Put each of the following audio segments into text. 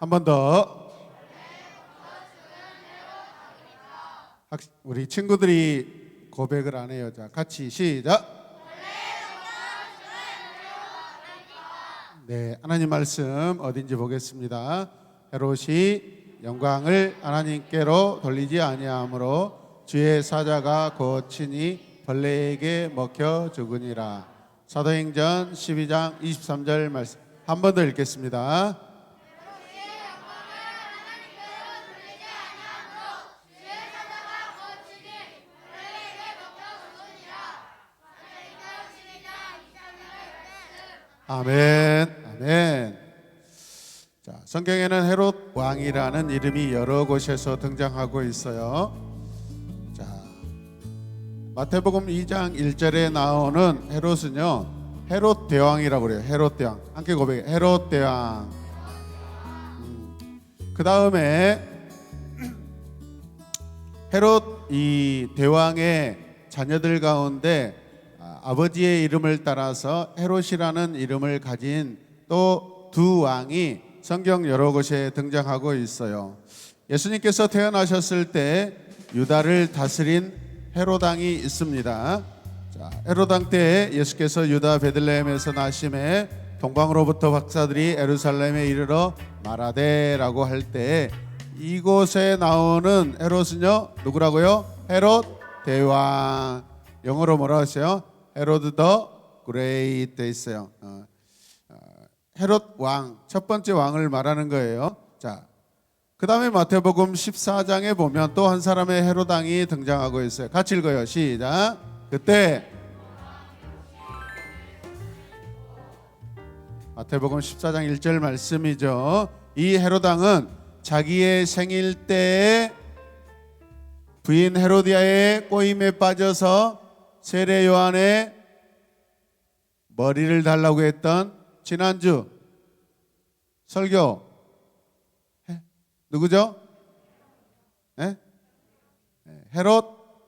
한 번 더. 우리 친구들이 고백을 안 해요. 자, 같이 시작. 네, 하나님 말씀 어딘지 보겠습니다. 헤롯이 영광을 하나님께로 돌리지 아니하므로 주의 사자가 곧 친히 벌레에게 먹혀 죽으니라. 사도행전 12장 23절 말씀 한 번 더 읽겠습니다. 아멘, 아멘. 자, 성경에는 헤롯 왕이라는 이름이 여러 곳에서 등장하고 있어요. 자, 마태복음 2장 1절에 나오는 헤롯은요, 헤롯 대왕이라고 그래요. 헤롯 대왕. 함께 고백해. 헤롯 대왕. 그 다음에 헤롯 이 대왕의 자녀들 가운데 아버지의 이름을 따라서 헤롯이라는 이름을 가진 또 두 왕이 성경 여러 곳에 등장하고 있어요. 예수님께서 태어나셨을 때 유다를 다스린 헤롯 왕이 있습니다. 자, 헤롯 왕 때 예수께서 유다 베들레헴에서 나심에 동방으로부터 박사들이 예루살렘에 이르러 말하되라고 할 때 이곳에 나오는 헤롯은요 누구라고요? 헤롯 대왕. 영어로 뭐라 하세요? 헤로드 더 그레이트 돼 있어요. 헤롯 왕, 첫 번째 왕을 말하는 거예요. 자, 그 다음에 마태복음 14장에 보면 또 한 사람의 헤롯 왕이 등장하고 있어요. 같이 읽어요. 시작. 그때 마태복음 14장 1절 말씀이죠. 이 헤롯 왕은 자기의 생일 때에 부인 헤로디아의 꼬임에 빠져서 세례 요한의 머리를 달라고 했던 지난주 설교 누구죠? 네? 헤롯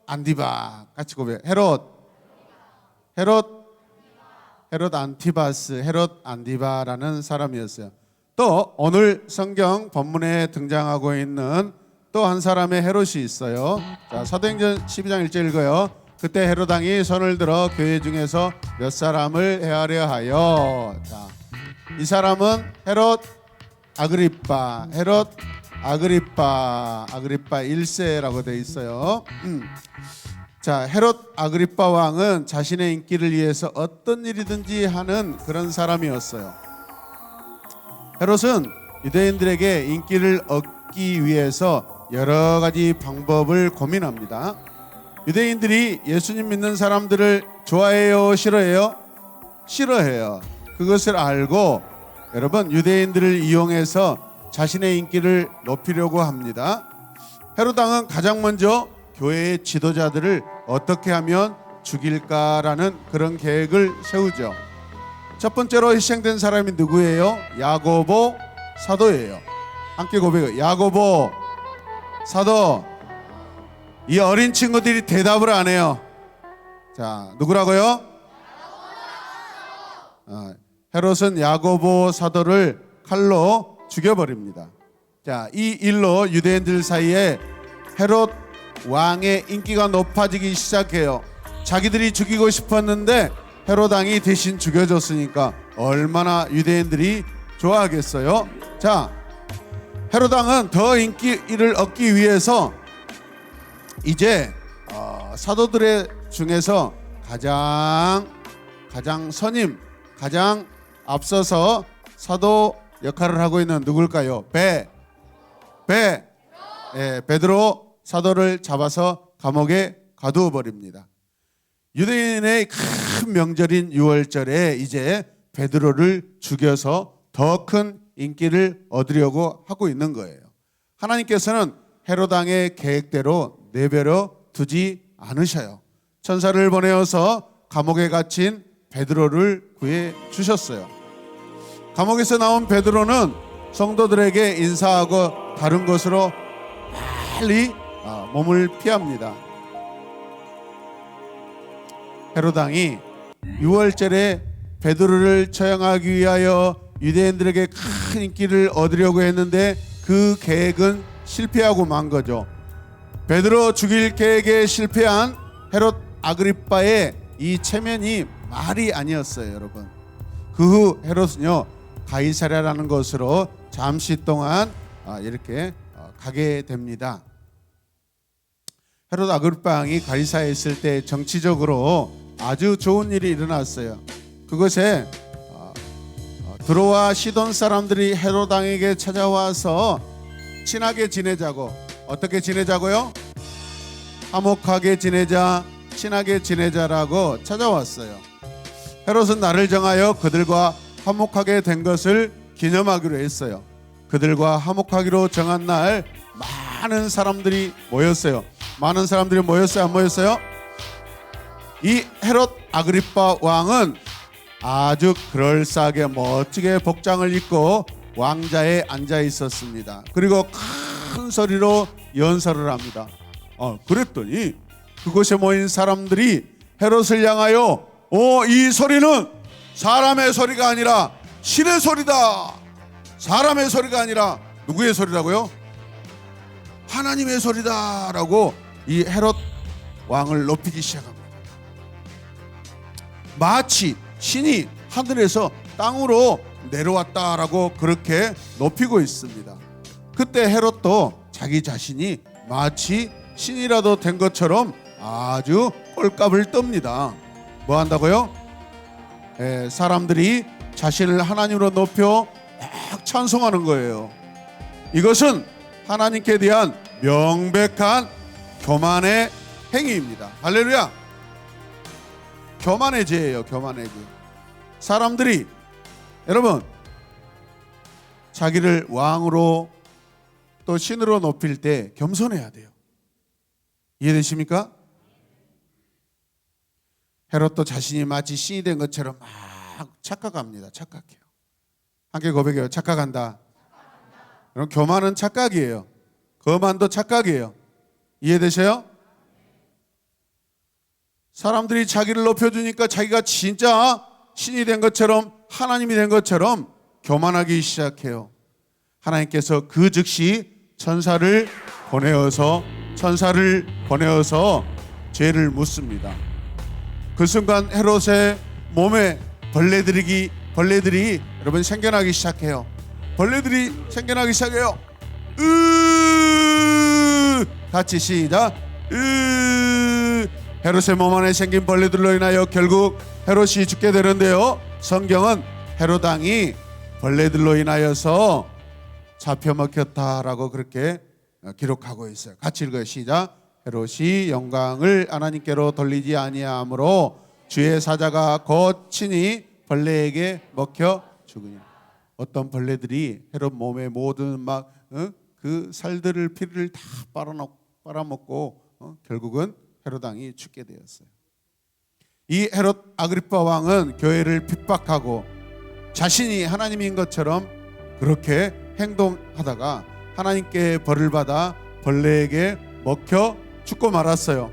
안디바. 같이 고백. 헤롯 안티바스, 헤롯 안디바라는 사람이었어요. 또 오늘 성경 본문에 등장하고 있는 또 한 사람의 헤롯이 있어요. 자, 사도행전 12장 1절 읽어요. 그때 헤롯 왕이 손을 들어 교회 중에서 몇 사람을 해하려 하여. 자, 이 사람은 헤롯 아그리빠 1세라고 되어 있어요. 자, 헤롯 아그리빠 왕은 자신의 인기를 위해서 어떤 일이든지 하는 그런 사람이었어요. 헤롯은 유대인들에게 인기를 얻기 위해서 여러 가지 방법을 고민합니다. 유대인들이 예수님 믿는 사람들을 좋아해요? 싫어해요? 싫어해요. 그것을 알고 여러분 유대인들을 이용해서 자신의 인기를 높이려고 합니다. 헤롯 왕은 가장 먼저 교회의 지도자들을 어떻게 하면 죽일까라는 그런 계획을 세우죠. 첫 번째로 희생된 사람이 누구예요? 야고보 사도예요. 함께 고백해요. 야고보 사도. 이 어린 친구들이 대답을 안 해요. 자, 누구라고요? 헤롯은 야고보 사도를 칼로 죽여버립니다. 자, 이 일로 유대인들 사이에 헤롯 왕의 인기가 높아지기 시작해요. 자기들이 죽이고 싶었는데 헤롯 왕이 대신 죽여줬으니까 얼마나 유대인들이 좋아하겠어요. 자, 헤롯 왕은 더 인기를 얻기 위해서 이제 사도들의 중에서 가장 선임, 가장 앞서서 사도 역할을 하고 있는 누굴까요? 베드로 사도를 잡아서 감옥에 가두어 버립니다. 유대인의 큰 명절인 유월절에 이제 베드로를 죽여서 더 큰 인기를 얻으려고 하고 있는 거예요. 하나님께서는 헤롯 왕의 계획대로 내버려 두지 않으셔요. 천사를 보내어서 감옥에 갇힌 베드로를 구해 주셨어요. 감옥에서 나온 베드로는 성도들에게 인사하고 다른 곳으로 빨리 몸을 피합니다. 헤롯 왕이 유월절에 베드로를 처형하기 위하여 유대인들에게 큰 인기를 얻으려고 했는데 그 계획은 실패하고 만 거죠. 베드로 죽일 계획에 실패한 헤롯 아그리빠의 이 체면이 말이 아니었어요, 여러분. 그 후 헤롯은요, 가이사랴라는 곳으로 잠시 동안 이렇게 가게 됩니다. 헤롯 아그리빠 왕이 가이사랴에 있을 때 정치적으로 아주 좋은 일이 일어났어요. 그것에 드로와 시돈 사람들이 헤롯 왕에게 찾아와서 친하게 지내자고, 어떻게 지내자고요? 화목하게 지내자, 친하게 지내자라고 찾아왔어요. 헤롯은 날을 정하여 그들과 화목하게 된 것을 기념하기로 했어요. 그들과 화목하기로 정한 날 많은 사람들이 모였어요. 많은 사람들이 모였어요, 안 모였어요? 이 헤롯 아그리빠 왕은 아주 그럴싸하게 멋지게 복장을 입고 왕자에 앉아 있었습니다. 그리고 큰 소리로 연설을 합니다. 그랬더니 그곳에 모인 사람들이 헤롯을 향하여 이 소리는 사람의 소리가 아니라 신의 소리다. 사람의 소리가 아니라 누구의 소리라고요? 하나님의 소리다라고 이 헤롯 왕을 높이기 시작합니다. 마치 신이 하늘에서 땅으로 내려왔다라고 그렇게 높이고 있습니다. 그때 헤롯도 자기 자신이 마치 신이라도 된 것처럼 아주 꼴값을 떱니다. 뭐 한다고요? 사람들이 자신을 하나님으로 높여 막 찬송하는 거예요. 이것은 하나님께 대한 명백한 교만의 행위입니다. 할렐루야. 교만의 죄예요. 교만의 죄. 사람들이, 여러분, 자기를 왕으로 또 신으로 높일 때 겸손해야 돼요. 이해되십니까? 헤롯도 자신이 마치 신이 된 것처럼 막 착각합니다. 착각해요. 함께 고백해요. 착각한다. 그럼 교만은 착각이에요. 거만도 착각이에요. 이해되세요? 사람들이 자기를 높여주니까 자기가 진짜 신이 된 것처럼, 하나님이 된 것처럼 교만하기 시작해요. 하나님께서 그 즉시 천사를 보내어서 죄를 묻습니다. 그 순간 헤롯의 몸에 벌레들이 여러분 생겨나기 시작해요. 벌레들이 생겨나기 시작해요. 같이 시작. 헤롯의 몸 안에 생긴 벌레들로 인하여 결국 헤롯이 죽게 되는데요, 성경은 헤롯 왕이 벌레들로 인하여서 잡혀먹혔다라고 그렇게 기록하고 있어요. 같이 읽어요. 시작. 헤롯이 영광을 하나님께로 돌리지 아니하므로 주의 사자가 곧 친히 벌레에게 먹혀 죽으니. 어떤 벌레들이 헤롯 몸의 모든 그 살들을, 피를 다 빨아먹고 결국은 헤롯 왕이 죽게 되었어요. 이 헤롯 아그리빠 왕은 교회를 핍박하고 자신이 하나님인 것처럼 그렇게 행동하다가 하나님께 벌을 받아 벌레에게 먹혀 죽고 말았어요.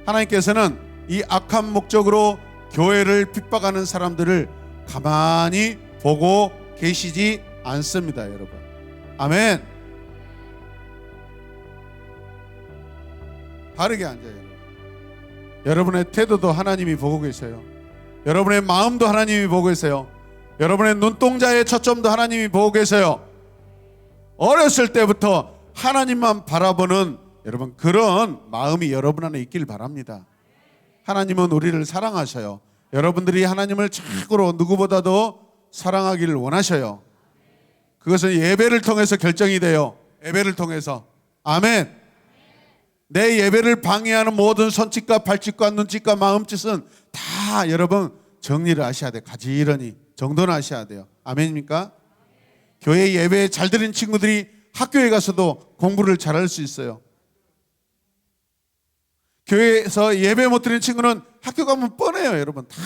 하나님께서는 이 악한 목적으로 교회를 핍박하는 사람들을 가만히 보고 계시지 않습니다, 여러분. 아멘. 바르게 앉아요. 여러분의 태도도 하나님이 보고 계세요. 여러분의 마음도 하나님이 보고 계세요. 여러분의 눈동자의 초점도 하나님이 보고 계세요. 어렸을 때부터 하나님만 바라보는 여러분 그런 마음이 여러분 안에 있길 바랍니다. 하나님은 우리를 사랑하셔요. 여러분들이 하나님을 최고로 누구보다도 사랑하기를 원하셔요. 그것은 예배를 통해서 결정이 돼요. 예배를 통해서. 아멘. 내 예배를 방해하는 모든 손짓과 발짓과 눈짓과 마음짓은 다 여러분 정리를 하셔야 돼요. 가지런히 정돈을 하셔야 돼요. 아멘입니까? 교회 예배에 잘 드린 친구들이 학교에 가서도 공부를 잘할 수 있어요. 교회에서 예배 못 드린 친구는 학교 가면 뻔해요. 여러분 다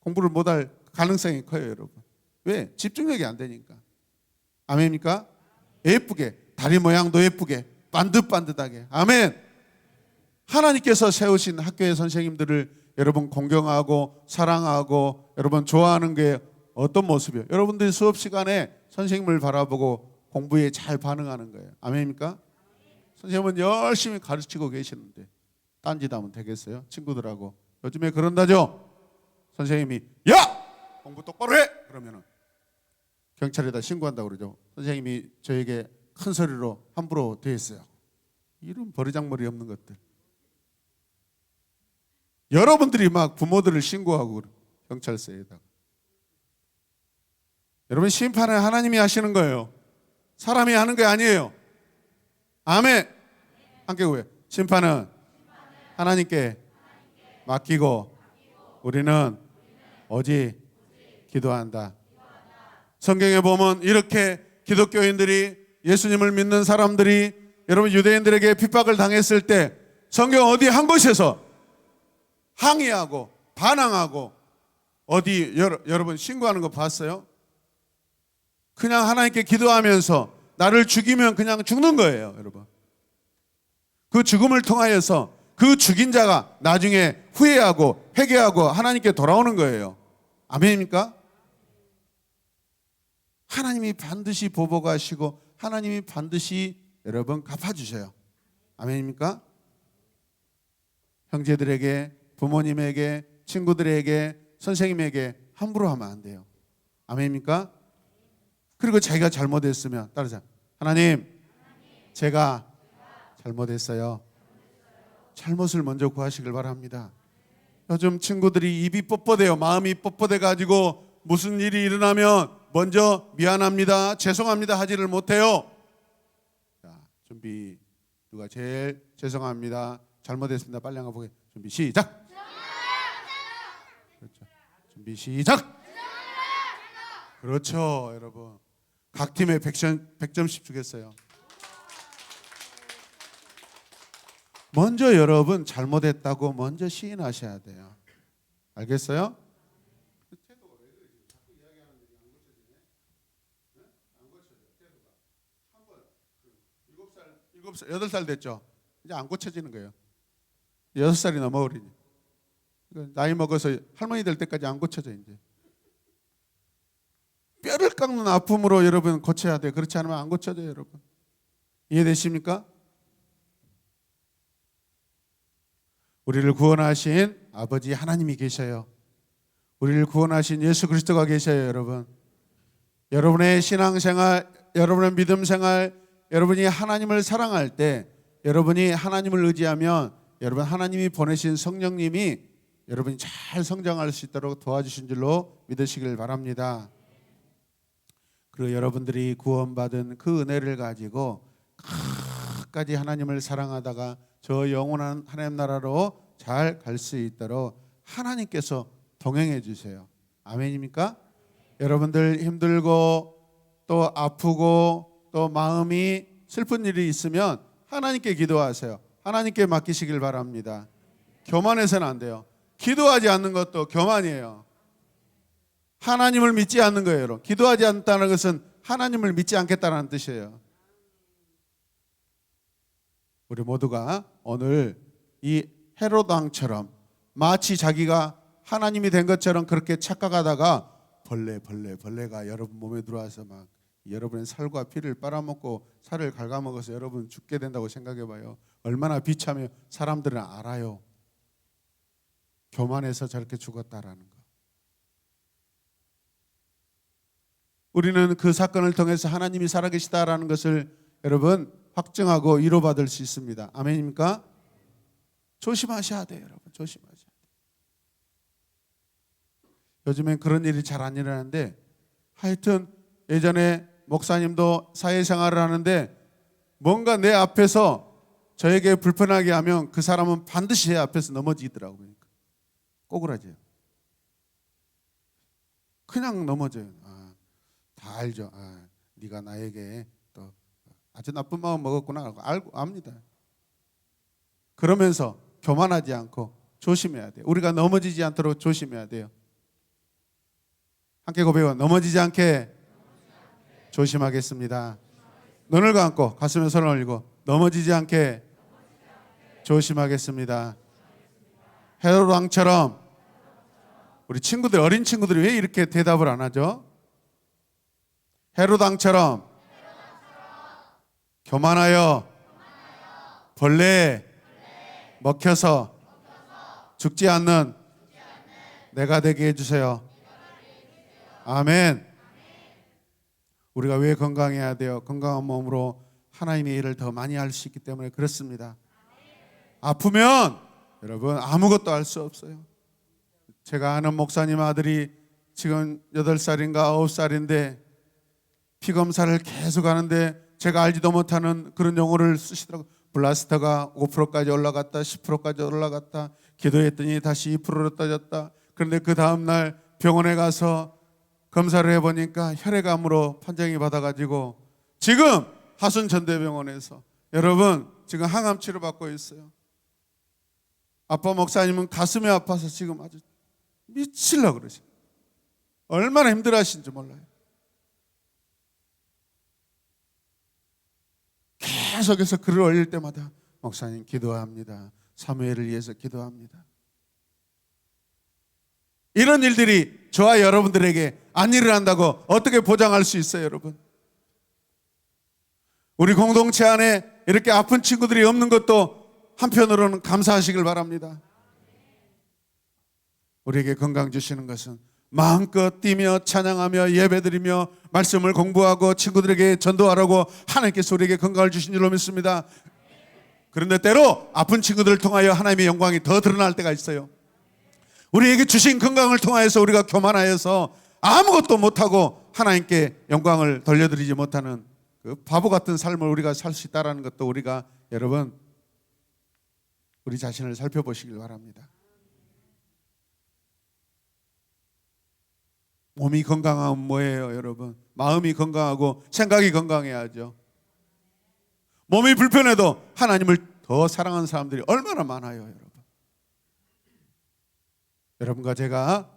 공부를 못할 가능성이 커요. 여러분 왜? 집중력이 안 되니까. 아멘입니까? 예쁘게, 다리 모양도 예쁘게, 반듯반듯하게. 아멘. 하나님께서 세우신 학교의 선생님들을 여러분 공경하고 사랑하고 여러분 좋아하는 게 어떤 모습이요? 여러분들이 수업 시간에 선생님을 바라보고 공부에 잘 반응하는 거예요. 아멘입니까? 선생님은 열심히 가르치고 계시는데 딴짓하면 되겠어요? 친구들하고 요즘에 그런다죠. 선생님이 야! 공부 똑바로 해! 그러면은 경찰에다 신고한다고 그러죠. 선생님이 저에게 큰 소리로 함부로 대했어요. 이런 버르장머리 없는 것들. 여러분들이 막 부모들을 신고하고 경찰서에다가. 여러분, 심판은 하나님이 하시는 거예요. 사람이 하는 게 아니에요. 아멘. 함께 구해요. 심판은 하나님께 맡기고 우리는 오직 기도한다. 성경에 보면 이렇게 기독교인들이, 예수님을 믿는 사람들이 여러분 유대인들에게 핍박을 당했을 때 성경 어디 한 곳에서 항의하고 반항하고 어디 여러분 신고하는 거 봤어요? 그냥 하나님께 기도하면서 나를 죽이면 그냥 죽는 거예요, 여러분. 그 죽음을 통하여서 그 죽인 자가 나중에 후회하고 회개하고 하나님께 돌아오는 거예요. 아멘입니까? 하나님이 반드시 보복하시고 하나님이 반드시 여러분 갚아주셔요. 아멘입니까? 형제들에게, 부모님에게, 친구들에게, 선생님에게 함부로 하면 안 돼요. 아멘입니까? 그리고 자기가 잘못했으면 따라서 하나님, 제가 잘못했어요. 잘못을 먼저 구하시길 바랍니다. 요즘 친구들이 입이 뻣뻣해요. 마음이 뻣뻣해 가지고 무슨 일이 일어나면 먼저 미안합니다, 죄송합니다 하지를 못해요. 자, 준비. 누가 제일 죄송합니다, 잘못했습니다, 빨리 한번 보게. 준비 시작. 그렇죠. 준비 시작. 그렇죠, 여러분. 각 팀에 100점씩 주겠어요. 먼저 여러분 잘못했다고 먼저 시인하셔야 돼요. 알겠어요? 일곱 살, 8살 됐죠? 이제 안 고쳐지는 거예요. 6살이 넘어 어리니. 나이 먹어서 할머니 될 때까지 안 고쳐져 이제. 뼈를 깎는 아픔으로 여러분 고쳐야 돼요. 그렇지 않으면 안 고쳐져요, 여러분. 이해되십니까? 우리를 구원하신 아버지 하나님이 계셔요. 우리를 구원하신 예수 그리스도가 계셔요, 여러분. 여러분의 신앙생활, 여러분의 믿음생활, 여러분이 하나님을 사랑할 때, 여러분이 하나님을 의지하면 여러분 하나님이 보내신 성령님이 여러분이 잘 성장할 수 있도록 도와주신 줄로 믿으시길 바랍니다. 그리고 여러분들이 구원받은 그 은혜를 가지고 끝까지 하나님을 사랑하다가 저 영원한 하나님 나라로 잘 갈 수 있도록 하나님께서 동행해 주세요. 아멘입니까? 여러분들 힘들고 또 아프고 또 마음이 슬픈 일이 있으면 하나님께 기도하세요. 하나님께 맡기시길 바랍니다. 교만해서는 안 돼요. 기도하지 않는 것도 교만이에요. 하나님을 믿지 않는 거예요, 여러분. 기도하지 않다는 것은 하나님을 믿지 않겠다는 뜻이에요. 우리 모두가 오늘 이 헤롯 왕처럼 마치 자기가 하나님이 된 것처럼 그렇게 착각하다가 벌레가 여러분 몸에 들어와서 막 여러분의 살과 피를 빨아먹고 살을 갉아먹어서 여러분 죽게 된다고 생각해 봐요. 얼마나 비참해요. 사람들은 알아요. 교만해서 저렇게 죽었다라는 거. 우리는 그 사건을 통해서 하나님이 살아계시다라는 것을 여러분 확증하고 위로받을 수 있습니다. 아멘입니까? 조심하셔야 돼요, 여러분. 조심하셔야 돼요. 요즘엔 그런 일이 잘 안 일어나는데 하여튼 예전에 목사님도 사회생활을 하는데 뭔가 내 앞에서 저에게 불편하게 하면 그 사람은 반드시 제 앞에서 넘어지더라고요. 그러니까 꼬꾸라져요. 그냥 넘어져요. 다 알죠. 네가 나에게 또 아주 나쁜 마음 먹었구나 알고 압니다. 그러면서 교만하지 않고 조심해야 돼요. 우리가 넘어지지 않도록 조심해야 돼요. 함께 고백해. 넘어지지 않게 조심하겠습니다. 눈을 감고 가슴에 손을 올리고 넘어지지 않게 조심하겠습니다. 헤롯 왕처럼 우리 친구들, 어린 친구들이 왜 이렇게 대답을 안 하죠? 헤롯 왕처럼 교만하여 벌레에 먹혀서 죽지 않는 내가 되게 해주세요. 아멘. 우리가 왜 건강해야 돼요? 건강한 몸으로 하나님의 일을 더 많이 할 수 있기 때문에 그렇습니다. 아프면 여러분 아무것도 할 수 없어요. 제가 아는 목사님 아들이 지금 8살인가 9살인데 피검사를 계속 하는데 제가 알지도 못하는 그런 용어를 쓰시더라고요. 블라스터가 5%까지 올라갔다, 10%까지 올라갔다, 기도했더니 다시 2%로 떨어졌다. 그런데 그 다음날 병원에 가서 검사를 해보니까 혈액암으로 판정이 받아가지고 지금 하순전대병원에서 여러분 지금 항암 치료 받고 있어요. 아빠 목사님은 가슴이 아파서 지금 아주 미치려고 그러죠. 얼마나 힘들어 하신지 몰라요. 계속해서 글을 올릴 때마다 목사님 기도합니다. 사무엘을 위해서 기도합니다. 이런 일들이 저와 여러분들에게 안 일어난다고 어떻게 보장할 수 있어요, 여러분? 우리 공동체 안에 이렇게 아픈 친구들이 없는 것도 한편으로는 감사하시길 바랍니다. 우리에게 건강 주시는 것은 마음껏 뛰며 찬양하며 예배드리며 말씀을 공부하고 친구들에게 전도하라고 하나님께서 우리에게 건강을 주신 줄로 믿습니다. 그런데 때로 아픈 친구들을 통하여 하나님의 영광이 더 드러날 때가 있어요. 우리에게 주신 건강을 통하여서 우리가 교만하여서 아무것도 못하고 하나님께 영광을 돌려드리지 못하는 그 바보 같은 삶을 우리가 살 수 있다는 것도 우리가 여러분 우리 자신을 살펴보시길 바랍니다. 몸이 건강하면 뭐예요, 여러분? 마음이 건강하고 생각이 건강해야죠. 몸이 불편해도 하나님을 더 사랑하는 사람들이 얼마나 많아요, 여러분. 여러분과 제가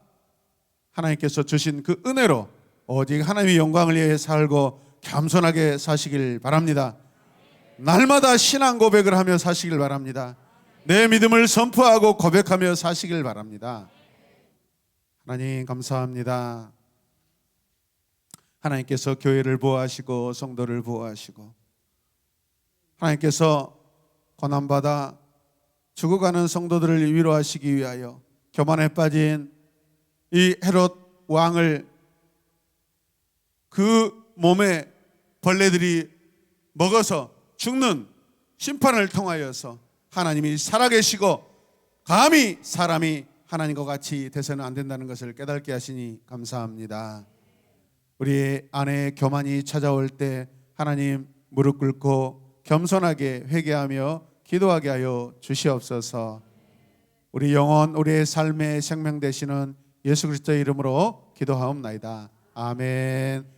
하나님께서 주신 그 은혜로 오직 하나님의 영광을 위해 살고 겸손하게 사시길 바랍니다. 날마다 신앙 고백을 하며 사시길 바랍니다. 내 믿음을 선포하고 고백하며 사시길 바랍니다. 하나님 감사합니다. 하나님께서 교회를 보호하시고 성도를 보호하시고 하나님께서 고난받아 죽어가는 성도들을 위로하시기 위하여 교만에 빠진 이 헤롯 왕을 그 몸에 벌레들이 먹어서 죽는 심판을 통하여서 하나님이 살아계시고 감히 사람이 하나님과 같이 돼서는 안 된다는 것을 깨닫게 하시니 감사합니다. 우리 안에 교만이 찾아올 때 하나님 무릎 꿇고 겸손하게 회개하며 기도하게 하여 주시옵소서. 우리 영혼 우리의 삶의 생명 되시는 예수 그리스도의 이름으로 기도하옵나이다. 아멘.